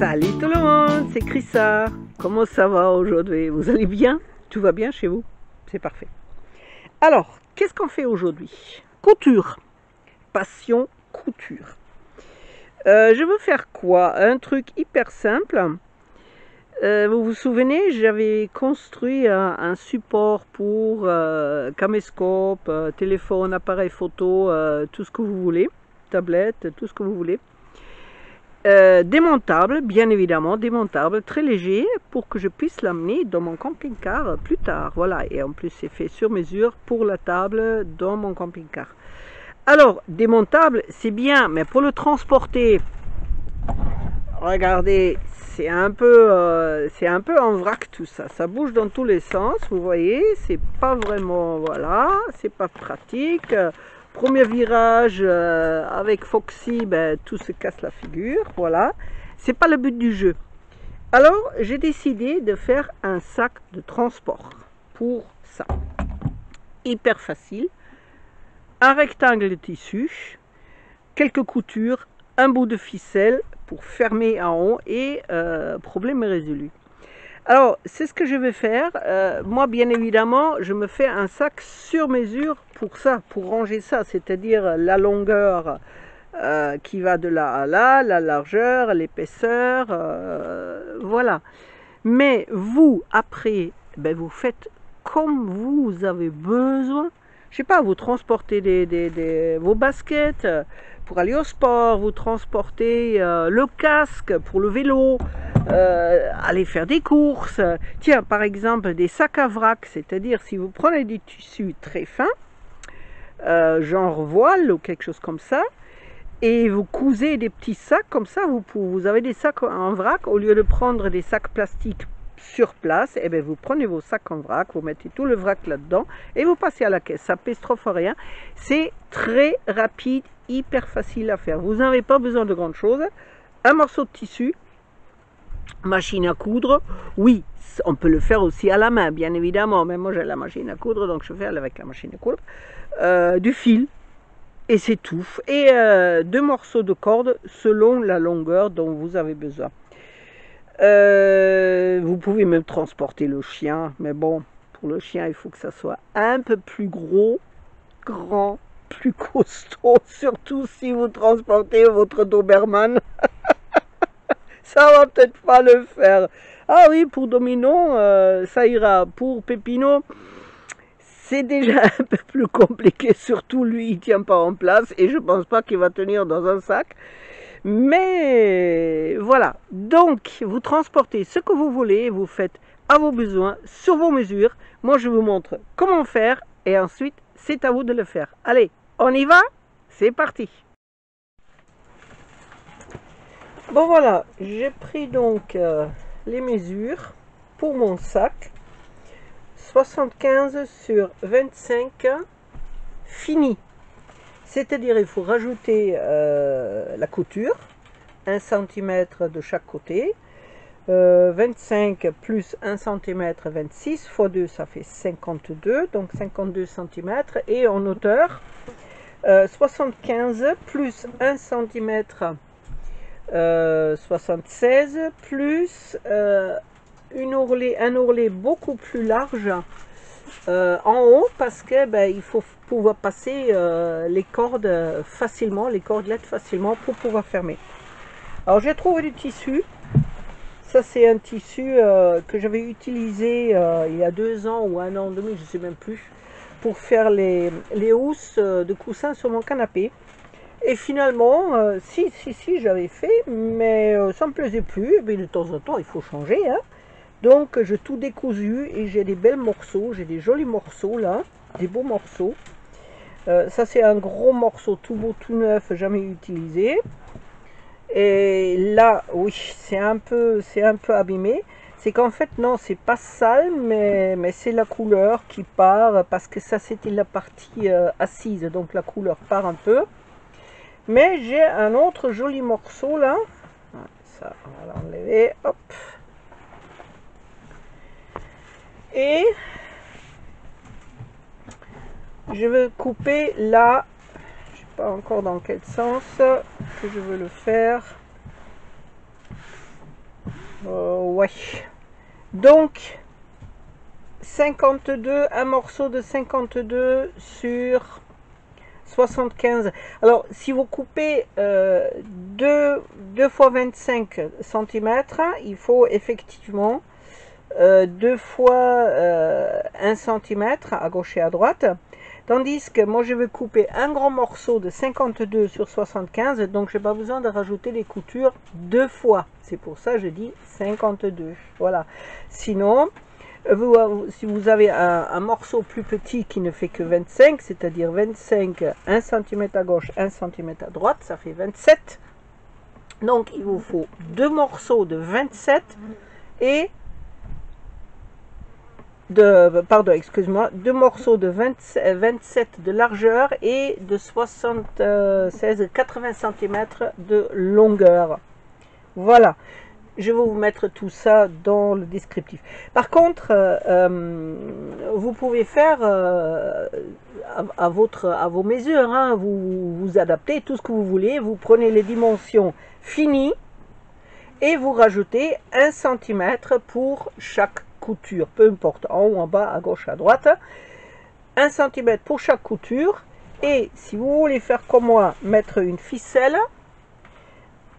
Salut tout le monde, c'est Chrissa. Comment ça va aujourd'hui? Vous allez bien? Tout va bien chez vous? C'est parfait. Alors, qu'est-ce qu'on fait aujourd'hui? Couture. Passion couture. Je veux faire quoi? Un truc hyper simple. Vous vous souvenez, j'avais construit un support pour caméscope, téléphone, appareil photo, tout ce que vous voulez, tablette, tout ce que vous voulez. Démontable, bien évidemment, démontable, très léger pour que je puisse l'amener dans mon camping-car plus tard. Voilà, et en plus c'est fait sur mesure pour la table dans mon camping-car. Alors, démontable, c'est bien, mais pour le transporter, regardez, c'est un peu en vrac tout ça. Ça bouge dans tous les sens, vous voyez, c'est pas vraiment, voilà, c'est pas pratique. Premier virage avec Foxy, ben, tout se casse la figure, voilà. C'est pas le but du jeu. Alors, j'ai décidé de faire un sac de transport pour ça. Hyper facile. Un rectangle de tissu, quelques coutures, un bout de ficelle pour fermer en haut et problème résolu. Alors, c'est ce que je vais faire. Moi, bien évidemment, je me fais un sac sur mesure pour ça, pour ranger ça, c'est-à-dire la longueur qui va de là à là, la largeur, l'épaisseur, voilà. Mais vous, après, ben, vous faites comme vous avez besoin. Je sais pas, vous transportez vos baskets pour aller au sport, vous transportez le casque pour le vélo, aller faire des courses. Tiens, par exemple, des sacs à vrac, c'est-à-dire si vous prenez du tissu très fin, genre voile ou quelque chose comme ça, et vous cousez des petits sacs comme ça, vous avez des sacs en vrac, au lieu de prendre des sacs plastiques sur place, et bien vous prenez vos sacs en vrac, vous mettez tout le vrac là-dedans et vous passez à la caisse. Ça pèse trop fois rien. C'est très rapide, hyper facile à faire. Vous n'avez pas besoin de grandes choses. Un morceau de tissu, machine à coudre. Oui, on peut le faire aussi à la main, bien évidemment. Mais moi j'ai la machine à coudre, donc je fais avec la machine à coudre. Du fil. Et c'est tout. Et 2 morceaux de corde selon la longueur dont vous avez besoin. Vous pouvez même transporter le chien, mais bon, pour le chien, il faut que ça soit un peu plus gros, grand, plus costaud, surtout si vous transportez votre Doberman. Ça va peut-être pas le faire. Ah oui, pour Domino, ça ira. Pour Pépino, c'est déjà un peu plus compliqué, surtout lui, il tient pas en place, et je pense pas qu'il va tenir dans un sac. Mais voilà, donc vous transportez ce que vous voulez, vous faites à vos besoins, sur vos mesures. Moi je vous montre comment faire et ensuite c'est à vous de le faire. Allez, on y va? C'est parti! Bon voilà, j'ai pris donc les mesures pour mon sac. 75 sur 25 fini. C'est-à-dire il faut rajouter la couture, 1 cm de chaque côté, 25 plus 1 cm, 26, x 2 ça fait 52, donc 52 cm, et en hauteur, 75 plus 1 cm, 76, plus un ourlet beaucoup plus large, en haut, parce que ben, il faut pouvoir passer les cordes facilement, les cordelettes facilement pour pouvoir fermer. Alors j'ai trouvé du tissu. Ça c'est un tissu que j'avais utilisé il y a 2 ans ou 1 an et demi, je ne sais même plus, pour faire les housses de coussins sur mon canapé. Et finalement, si j'avais fait, mais ça ne me plaisait plus. Mais de temps en temps il faut changer, hein. Donc j'ai tout décousu et j'ai des belles morceaux, j'ai des jolis morceaux là, des beaux morceaux. Ça c'est un gros morceau tout beau, tout neuf, jamais utilisé. Et là, oui, c'est un peu abîmé. C'est qu'en fait non, c'est pas sale, mais c'est la couleur qui part, parce que ça c'était la partie assise, donc la couleur part un peu. Mais j'ai un autre joli morceau là. Ça, on va l'enlever, hop. Et je vais couper là, je ne sais pas encore dans quel sens que je veux le faire. Ouais. Donc, 52, un morceau de 52 sur 75. Alors, si vous coupez 2 fois 25 cm, il faut effectivement 2 fois 1 cm à gauche et à droite. Tandis que moi, je vais couper un grand morceau de 52 sur 75, donc je n'ai pas besoin de rajouter les coutures 2 fois. C'est pour ça que je dis 52. Voilà. Sinon, si vous avez un morceau plus petit qui ne fait que 25, c'est-à-dire 25, 1 cm à gauche, 1 cm à droite, ça fait 27. Donc, il vous faut 2 morceaux de 27 et excuse-moi, 2 morceaux de 27 de largeur et de 80 cm de longueur. Voilà. Je vais vous mettre tout ça dans le descriptif. Par contre, vous pouvez faire à vos mesures, hein, vous adaptez tout ce que vous voulez. Vous prenez les dimensions finies et vous rajoutez 1 cm pour chaque couture, peu importe, en haut, en bas, à gauche, à droite. 1 cm pour chaque couture. Et si vous voulez faire comme moi, mettre une ficelle,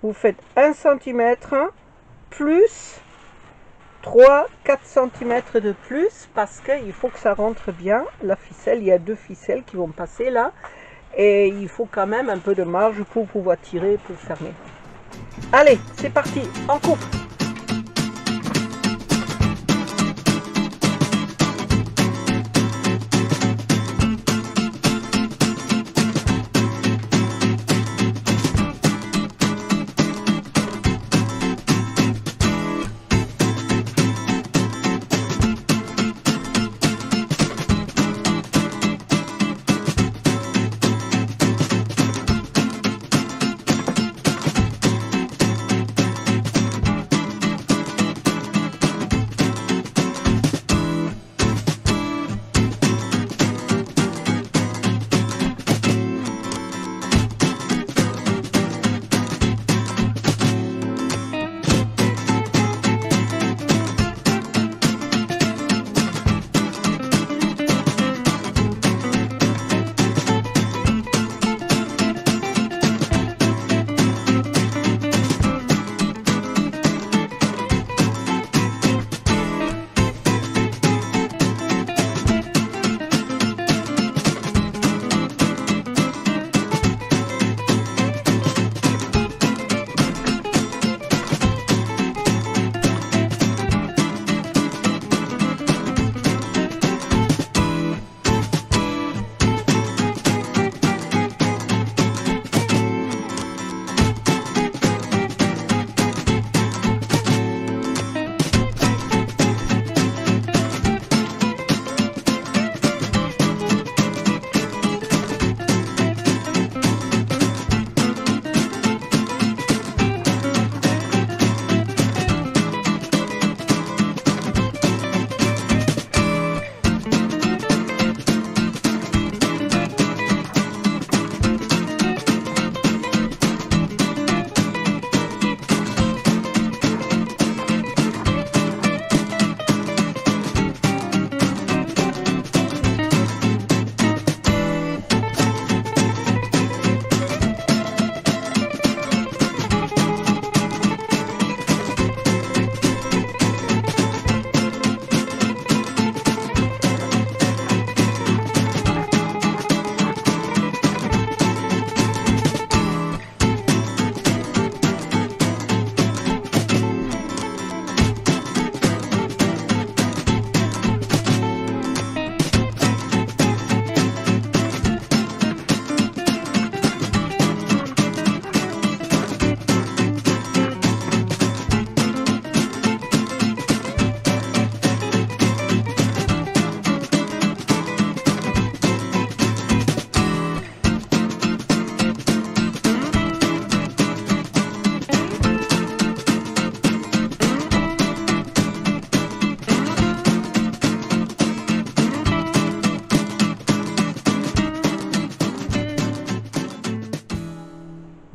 vous faites 1 cm plus 3-4 cm de plus, parce qu'il faut que ça rentre bien. La ficelle, il y a 2 ficelles qui vont passer là, et il faut quand même un peu de marge pour pouvoir tirer, pour fermer. Allez, c'est parti, on coupe.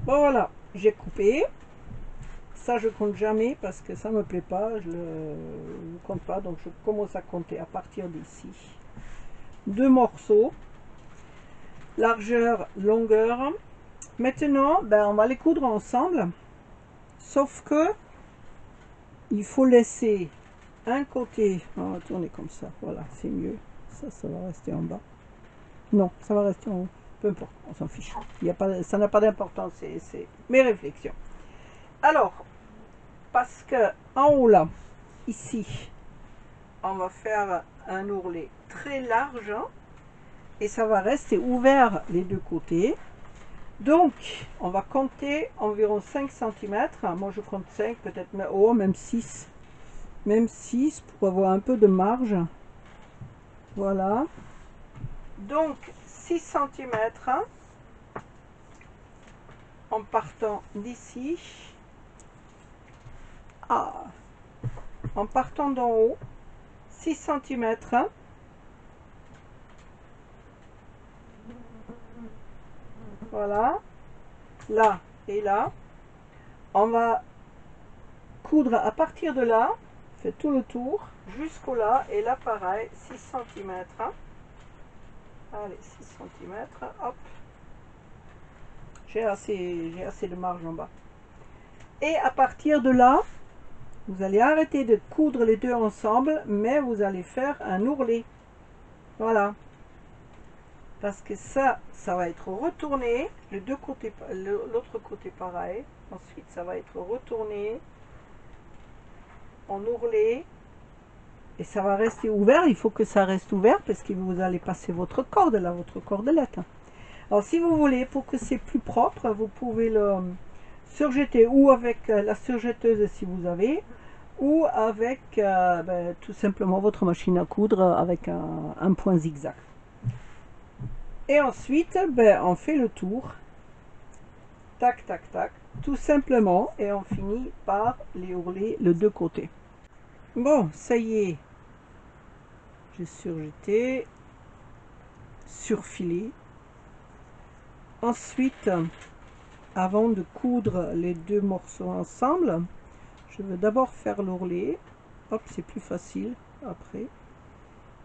Bon voilà, j'ai coupé. Ça, je compte jamais parce que ça me plaît pas. Je le compte pas. Donc, je commence à compter à partir d'ici. 2 morceaux. Largeur, longueur. Maintenant, ben, on va les coudre ensemble. Sauf que il faut laisser un côté. On va tourner comme ça. Voilà, c'est mieux. Ça va rester en bas. Non, ça va rester en haut. Peu importe, on s'en fiche. Il y a pas, ça n'a pas d'importance. C'est mes réflexions. Alors, parce que en haut là, ici, on va faire un ourlet très large et ça va rester ouvert les deux côtés. Donc, on va compter environ 5 cm. Moi, je compte 5, peut-être même 6. Même 6 pour avoir un peu de marge. Voilà. Donc, 6 cm en partant d'ici. En partant d'en haut, 6 cm. Voilà. Là et là. On va coudre à partir de là. Fait tout le tour jusqu'au là. Et là, pareil, 6 cm. Allez, 6 cm. Hop. J'ai assez de marge en bas. Et à partir de là, vous allez arrêter de coudre les deux ensemble, mais vous allez faire un ourlet. Voilà. Parce que ça va être retourné. L'autre côté pareil. Ensuite, ça va être retourné en ourlet. Et ça va rester ouvert. Il faut que ça reste ouvert parce que vous allez passer votre corde là, votre cordelette. Alors, si vous voulez, pour que c'est plus propre, vous pouvez le surjeter ou avec la surjetteuse si vous avez, ou avec tout simplement votre machine à coudre avec un point zigzag. Et ensuite, on fait le tour. Tac, tac, tac. Tout simplement. Et on finit par les ourler les deux côtés. Bon, ça y est. J'ai surjeté. Surfilé. Ensuite, avant de coudre les deux morceaux ensemble, je vais d'abord faire l'ourlet. Hop, c'est plus facile après.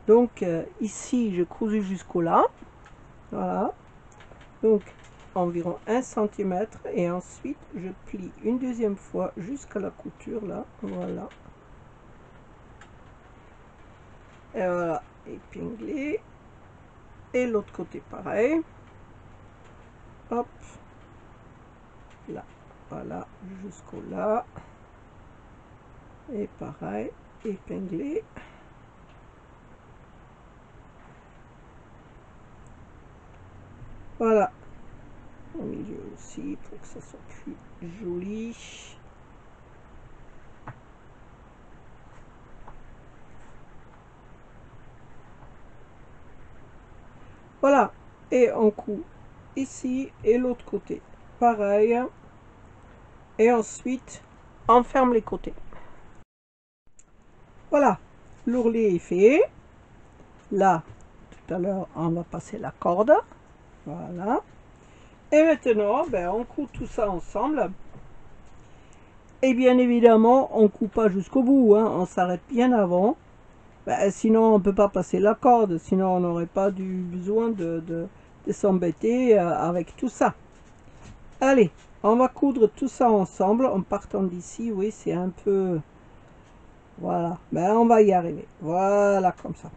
Donc, ici, je cousu jusqu'au là. Voilà. Donc, environ 1 cm. Et ensuite, je plie une deuxième fois jusqu'à la couture, là. Voilà. Et voilà, épinglé. Et l'autre côté, pareil. Hop. Là. Voilà, jusqu'au là. Et pareil, épinglé. Voilà. Au milieu aussi, pour que ça soit plus joli. Voilà. Et on coud ici et l'autre côté. Pareil. Et ensuite, on ferme les côtés. Voilà. L'ourlet est fait. Là, tout à l'heure, on va passer la corde. Voilà. Et maintenant, on coud tout ça ensemble. Et bien évidemment, on ne coupe pas jusqu'au bout. Hein. On s'arrête bien avant. Sinon, on ne peut pas passer la corde. Sinon, on n'aurait pas besoin de s'embêter avec tout ça. Allez, on va coudre tout ça ensemble en partant d'ici. Oui, c'est un peu... Voilà. On va y arriver. Voilà, comme ça.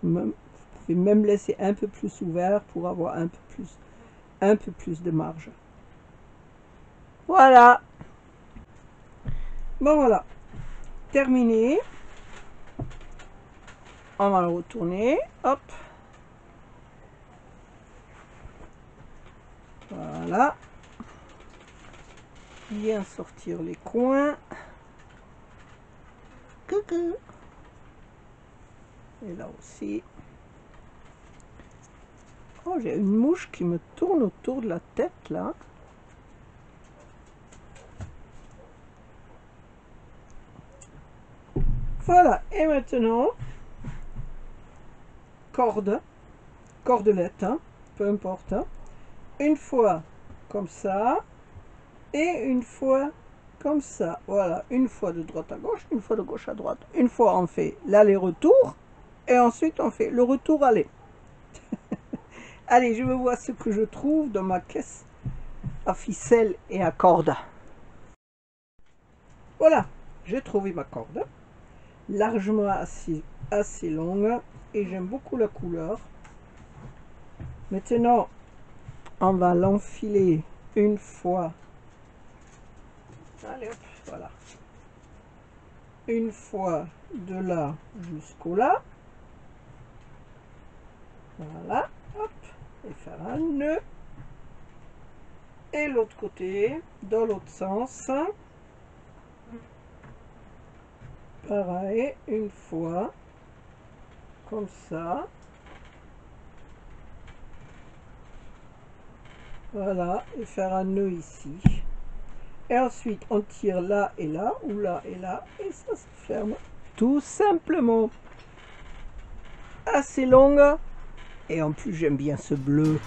Vous pouvez même laisser un peu plus ouvert pour avoir un peu plus de marge. Voilà. Bon, voilà. Terminé. On va le retourner. Hop. Voilà. Bien sortir les coins. Coucou. Et là aussi. Oh, j'ai une mouche qui me tourne autour de la tête là. Voilà. Et maintenant, cordelette, hein, peu importe. Hein. Une fois comme ça et une fois comme ça, voilà, une fois de droite à gauche, une fois de gauche à droite. Une fois on fait l'aller-retour et ensuite on fait le retour-aller. Allez, je vais voir ce que je trouve dans ma caisse à ficelle et à corde. Voilà, j'ai trouvé ma corde, largement assez longue et j'aime beaucoup la couleur. Maintenant, on va l'enfiler une fois. Allez hop, voilà. Une fois de là jusqu'au là. Voilà, hop, et faire un nœud. Et l'autre côté, dans l'autre sens. Pareil, une fois, comme ça. Voilà, et faire un nœud ici. Et ensuite, on tire là et là, ou là et là, et ça se ferme. Tout simplement. Assez longue. Et en plus, j'aime bien ce bleu.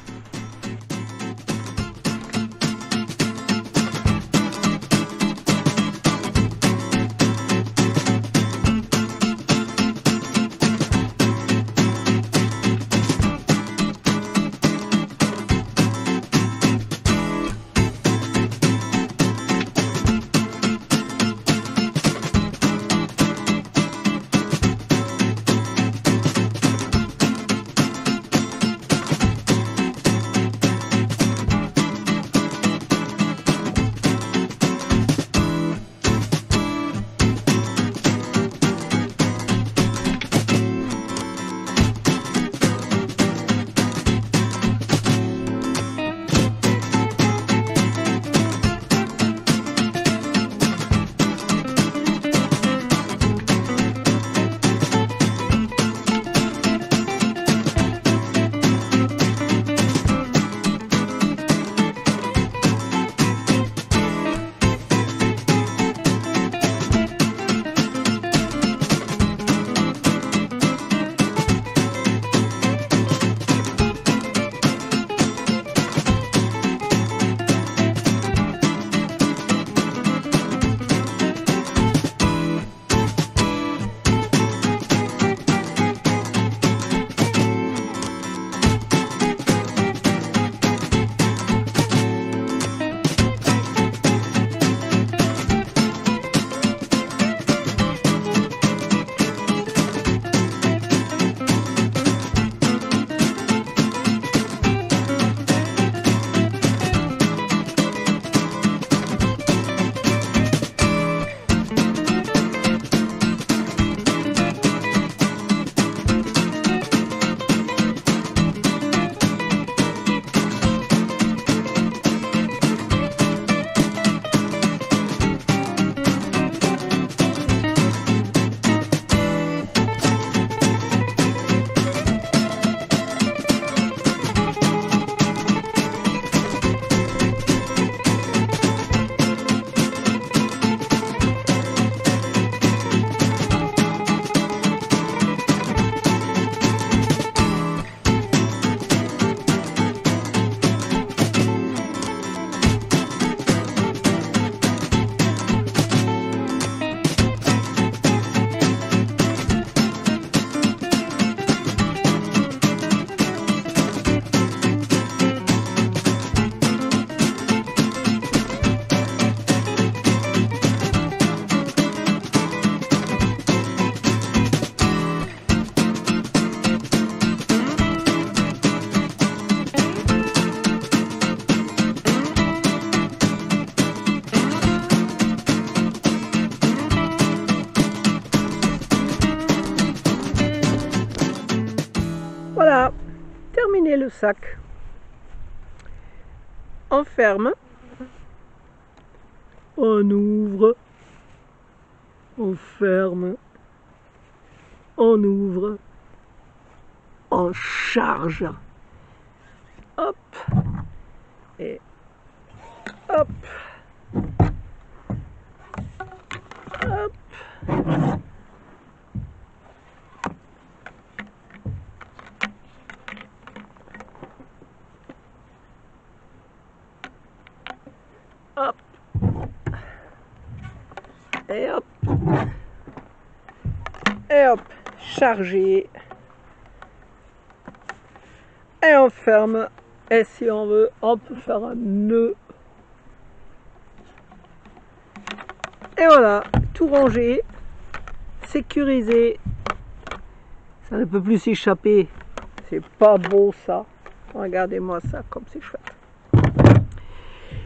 Voilà, terminé le sac. On ferme, on ouvre, on ferme, on ouvre, on charge. Hop, et hop, hop. Hop. Et hop. Et hop, chargé. Et on ferme. Et si on veut, on peut faire un nœud. Et voilà, tout rangé, sécurisé. Ça ne peut plus s'échapper. C'est pas beau ça. Regardez-moi ça, comme c'est chouette.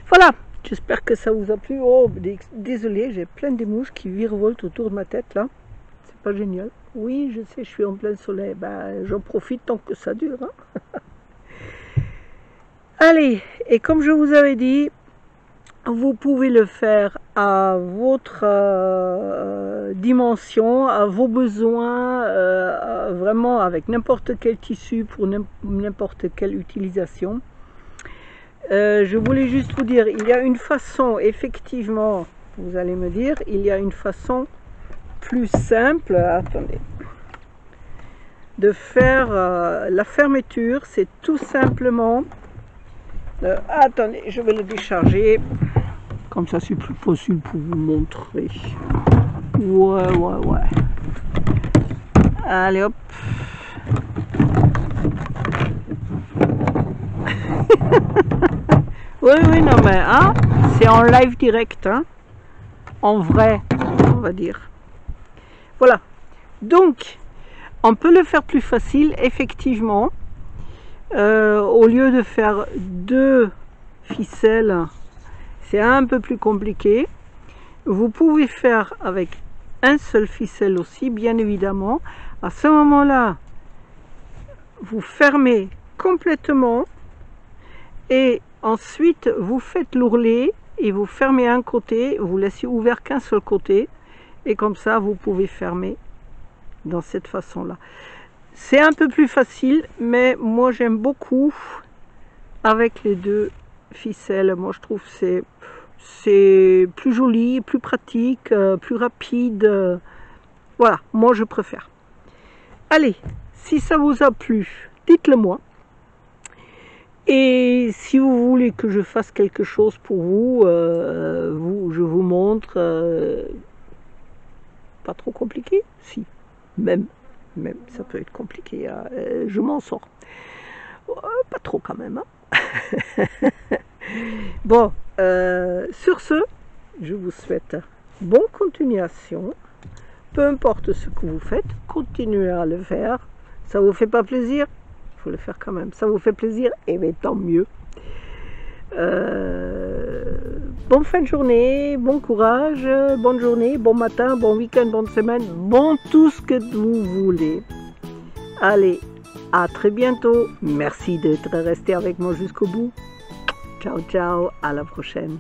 Voilà, j'espère que ça vous a plu. Oh, désolé, j'ai plein de mouches qui virevoltent autour de ma tête là. C'est pas génial. Oui, je sais, je suis en plein soleil. Ben, j'en profite tant que ça dure. Hein. Allez, et comme je vous avais dit, vous pouvez le faire à votre dimension, à vos besoins, vraiment avec n'importe quel tissu pour n'importe quelle utilisation. Je voulais juste vous dire, il y a une façon, effectivement, vous allez me dire, il y a une façon plus simple, attendez, de faire la fermeture, c'est tout simplement, attendez, je vais le décharger. Comme ça, c'est plus facile pour vous montrer. Ouais. Allez, hop. Oui, non, mais hein, c'est en live direct, hein, en vrai, on va dire. Voilà. Donc, on peut le faire plus facile, effectivement. Au lieu de faire 2 ficelles, c'est un peu plus compliqué. Vous pouvez faire avec un seul ficelle aussi, bien évidemment. À ce moment-là, vous fermez complètement et ensuite vous faites l'ourlet et vous fermez un côté, vous laissez ouvert qu'un seul côté et comme ça vous pouvez fermer dans cette façon-là. C'est un peu plus facile, mais moi j'aime beaucoup avec les 2 ficelles. Moi je trouve que c'est plus joli, plus pratique, plus rapide. Voilà, moi je préfère. Allez, si ça vous a plu, dites-le moi. Et si vous voulez que je fasse quelque chose pour vous, je vous montre. Pas trop compliqué? Si, même ça peut être compliqué. Je m'en sors. Pas trop quand même. Hein. Bon, sur ce, je vous souhaite bonne continuation. Peu importe ce que vous faites, continuez à le faire. Ça vous fait pas plaisir? Il faut le faire quand même. Ça vous fait plaisir? Eh bien, tant mieux. Bonne fin de journée, bon courage, bonne journée, bon matin, bon week-end, bonne semaine, bon tout ce que vous voulez. Allez, à très bientôt. Merci d'être resté avec moi jusqu'au bout. Ciao, ciao, à la prochaine.